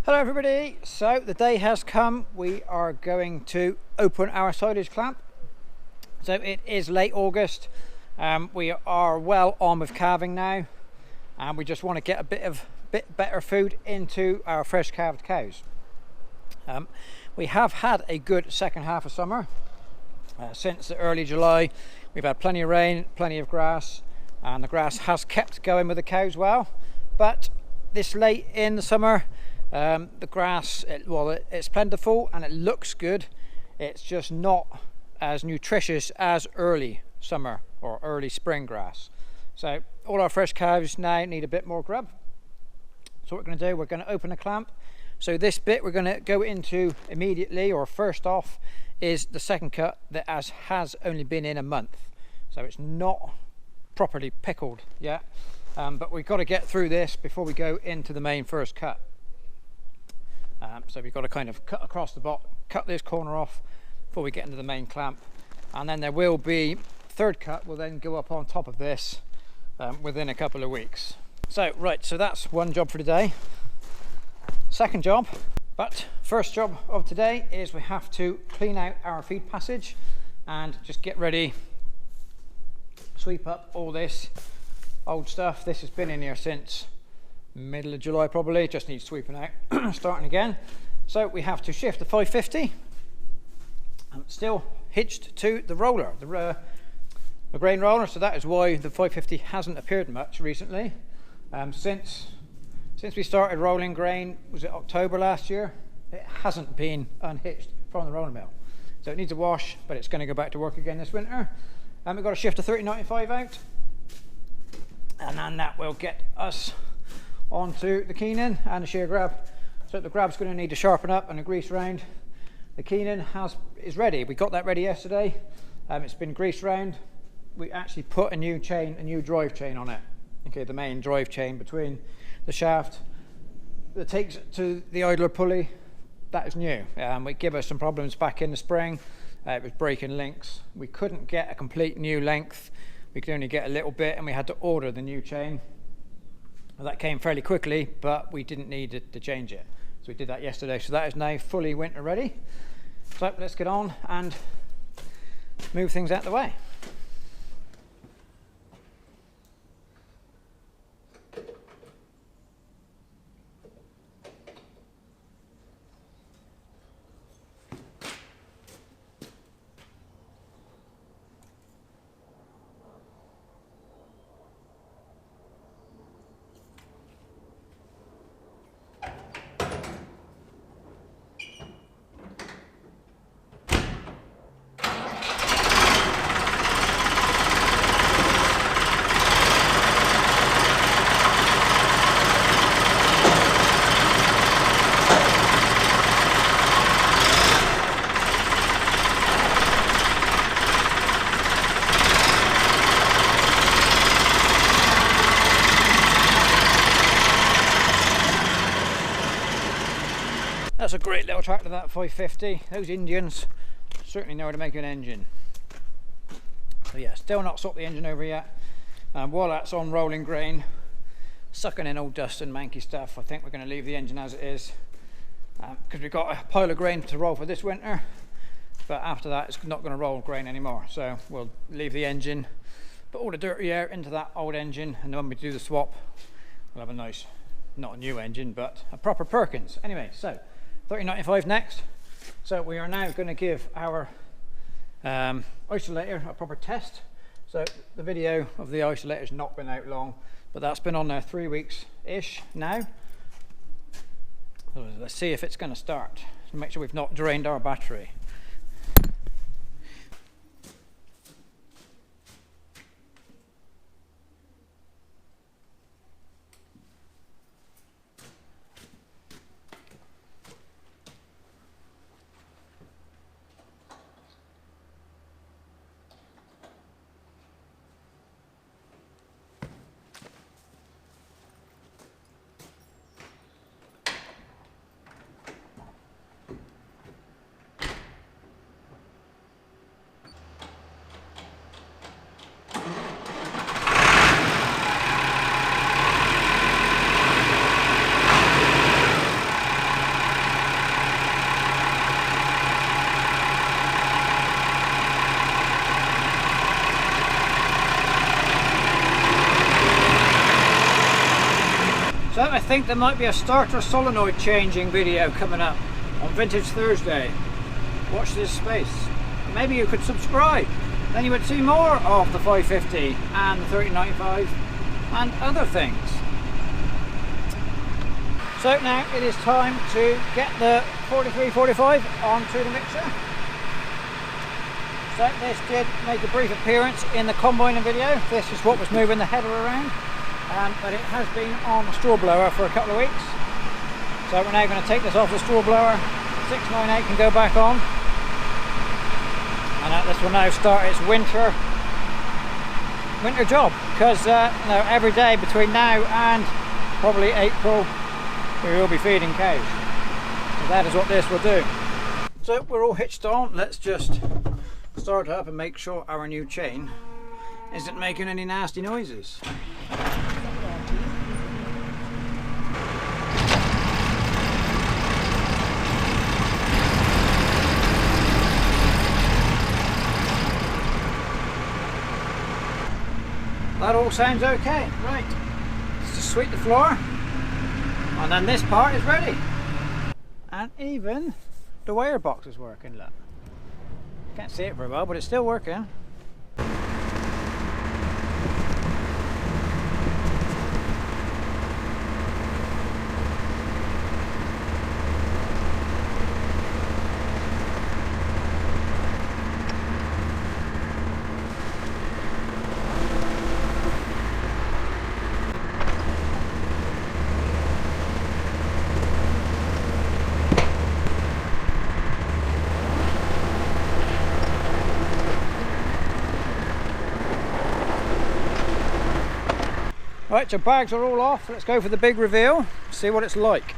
Hello everybody, so the day has come. We are going to open our silage clamp. So it is late August. We are well on with calving now, and we just want to get a bit better food into our fresh calved cows. We have had a good second half of summer. Since the early July we've had plenty of rain, plenty of grass, and the grass has kept going with the cows well. But this late in the summer, the grass, it's plentiful and it looks good. It's just not as nutritious as early summer or early spring grass. So all our fresh cows now need a bit more grub. So what we're going to do, we're going to open the clamp. So this bit we're going to go into immediately, or first off, is the second cut that has only been in a month. So it's not properly pickled yet, but we've got to get through this before we go into the main first cut. So we've got to kind of cut across the bottom, cut this corner off before we get into the main clamp, and then there will be third cut will then go up on top of this within a couple of weeks. So right, so that's one job for today. Second job, but first job of today is we have to clean out our feed passage and just get ready, sweep up all this old stuff. This has been in here since middle of July probably, just needs sweeping out. Starting again. So we have to shift the 550, still hitched to the roller, the grain roller, so that is why the 550 hasn't appeared much recently. Since we started rolling grain, was it October last year, it hasn't been unhitched from the rolling mill. So it needs a wash, but it's going to go back to work again this winter. And we've got to shift the 3095 out, and then that will get us onto the Keenan and the shear grab. So the grab's going to need to sharpen up and a grease round. The Keenan is ready. We got that ready yesterday. It's been greased round. We actually put a new drive chain on it. Okay, the main drive chain between the shaft that takes it to the idler pulley. That is new. It gave us some problems back in the spring. It was breaking links. We couldn't get a complete new length. We could only get a little bit, and we had to order the new chain. Well, that came fairly quickly, but we didn't need to change it. So we did that yesterday. So that is now fully winter ready. So let's get on and move things out of the way. That's a great little tractor, that 550. Those Indians certainly know how to make an engine. So yeah, still not swapped the engine over yet. While that's on rolling grain, sucking in all dust and manky stuff, I think we're going to leave the engine as it is, because we've got a pile of grain to roll for this winter, but after that it's not going to roll grain anymore. So we'll leave the engine, put all the dirty air into that old engine, and then when we do the swap, we'll have a nice, not a new engine, but a proper Perkins. Anyway, so 3095 next. So we are now going to give our isolator a proper test. So the video of the isolator has not been out long, but that's been on there 3 weeks ish now. So let's see if it's going to start. So make sure we've not drained our battery. I think there might be a starter solenoid changing video coming up on Vintage Thursday. Watch this space. Maybe you could subscribe, then you would see more of the 550 and the 3095 and other things. So now it is time to get the 4345 onto the mixer. So this did make a brief appearance in the combining video. This is what was moving the header around, but it has been on the straw blower for a couple of weeks. So we're now going to take this off the straw blower. 698 can go back on, and this will now start its winter job, because every day between now and probably April we will be feeding cows. So that is what this will do. So we're all hitched on. Let's just start up and make sure our new chain isn't making any nasty noises. That all sounds okay. Right, let's just sweep the floor, and then this part is ready. And even the wire box is working, look. Can't see it very well, but it's still working. Right, so bags are all off. Let's go for the big reveal, see what it's like.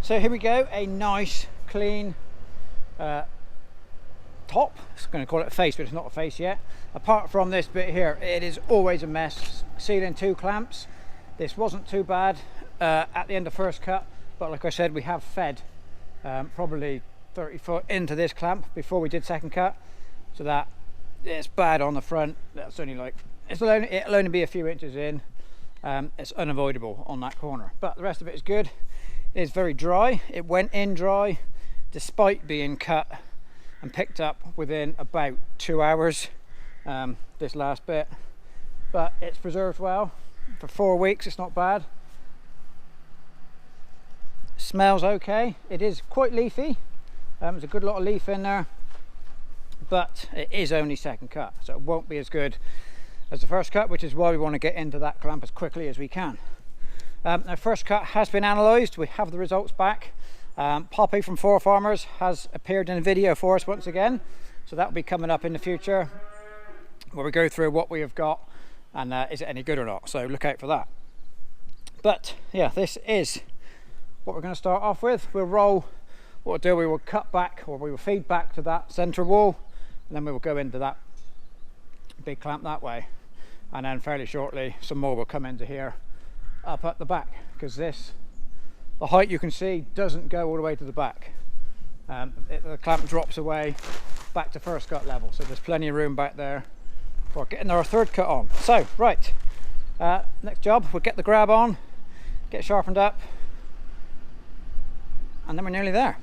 So here we go, a nice clean top. I'm going to call it a face, but it's not a face yet. Apart from this bit here, it is always a mess. Sealing two clamps. This wasn't too bad at the end of first cut, but like I said, we have fed probably 30 foot into this clamp before we did second cut, so that it's bad on the front. That's only like, it'll only be a few inches in. It's unavoidable on that corner, but the rest of it is good. It is very dry. It went in dry despite being cut and picked up within about 2 hours, this last bit, but it's preserved well for 4 weeks. It's not bad. Smells okay. It is quite leafy. There's a good lot of leaf in there, but it is only second cut, so it won't be as good as the first cut, which is why we want to get into that clamp as quickly as we can. Our first cut has been analysed. We have the results back. Poppy from Four Farmers has appeared in a video for us once again, so that will be coming up in the future where we go through what we have got and is it any good or not, so look out for that. But yeah, this is what we're going to start off with. We'll roll, what we'll do, we will cut back, or we will feed back to that centre wall, and then we will go into that big clamp that way, and then fairly shortly some more will come into here up at the back, because this, the height you can see doesn't go all the way to the back. The clamp drops away back to first cut level, so there's plenty of room back there for getting our third cut on. So right, next job, we'll get the grab on, get sharpened up, and then we're nearly there.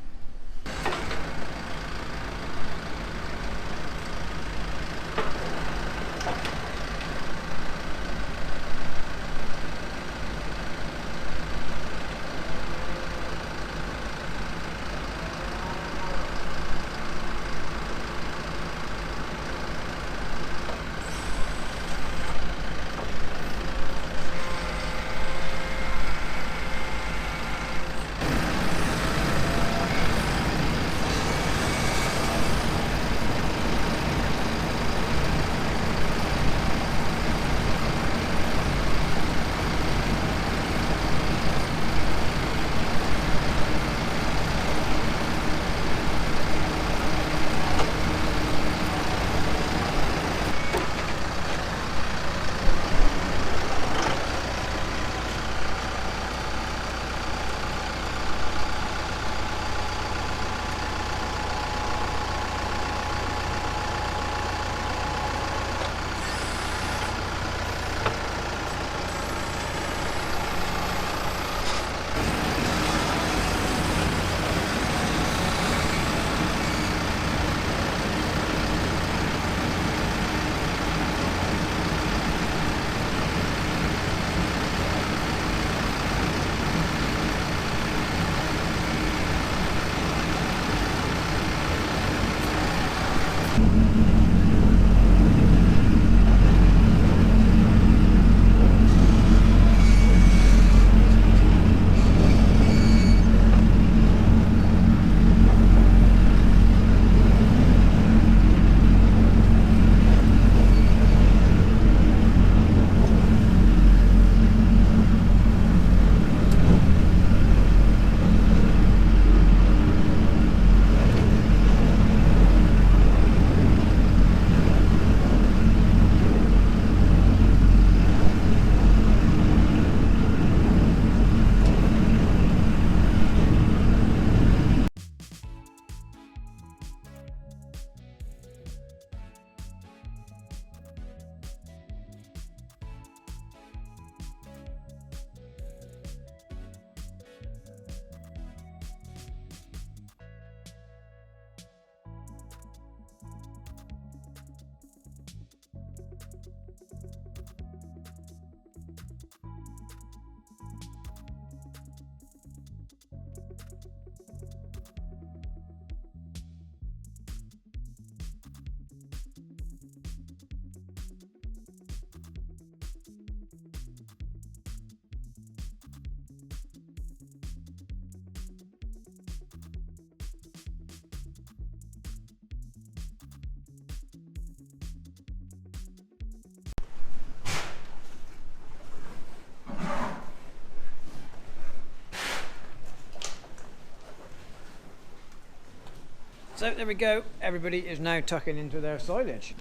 So there we go, everybody is now tucking into their silage.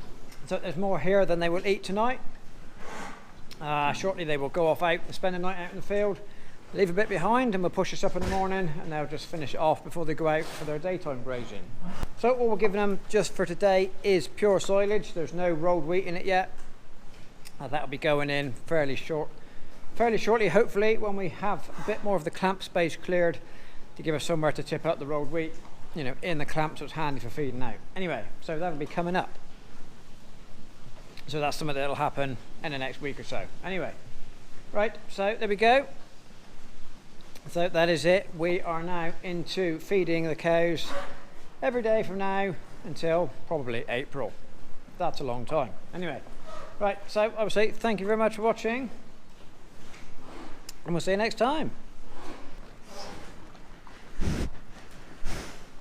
So there's more here than they will eat tonight. Shortly they will go off out and spend the night out in the field, leave a bit behind, and we'll push this up in the morning, and they'll just finish it off before they go out for their daytime grazing. So all we're giving them just for today is pure silage. There's no rolled wheat in it yet. That'll be going in fairly shortly, hopefully, when we have a bit more of the clamp space cleared to give us somewhere to tip out the rolled wheat, you know, in the clamp, so it's handy for feeding out. Anyway, so that'll be coming up. So that's something that'll happen in the next week or so. Anyway, right, so there we go. So that is it. We are now into feeding the cows every day from now until probably April. That's a long time. Anyway, right, so obviously, thank you very much for watching, and we'll see you next time.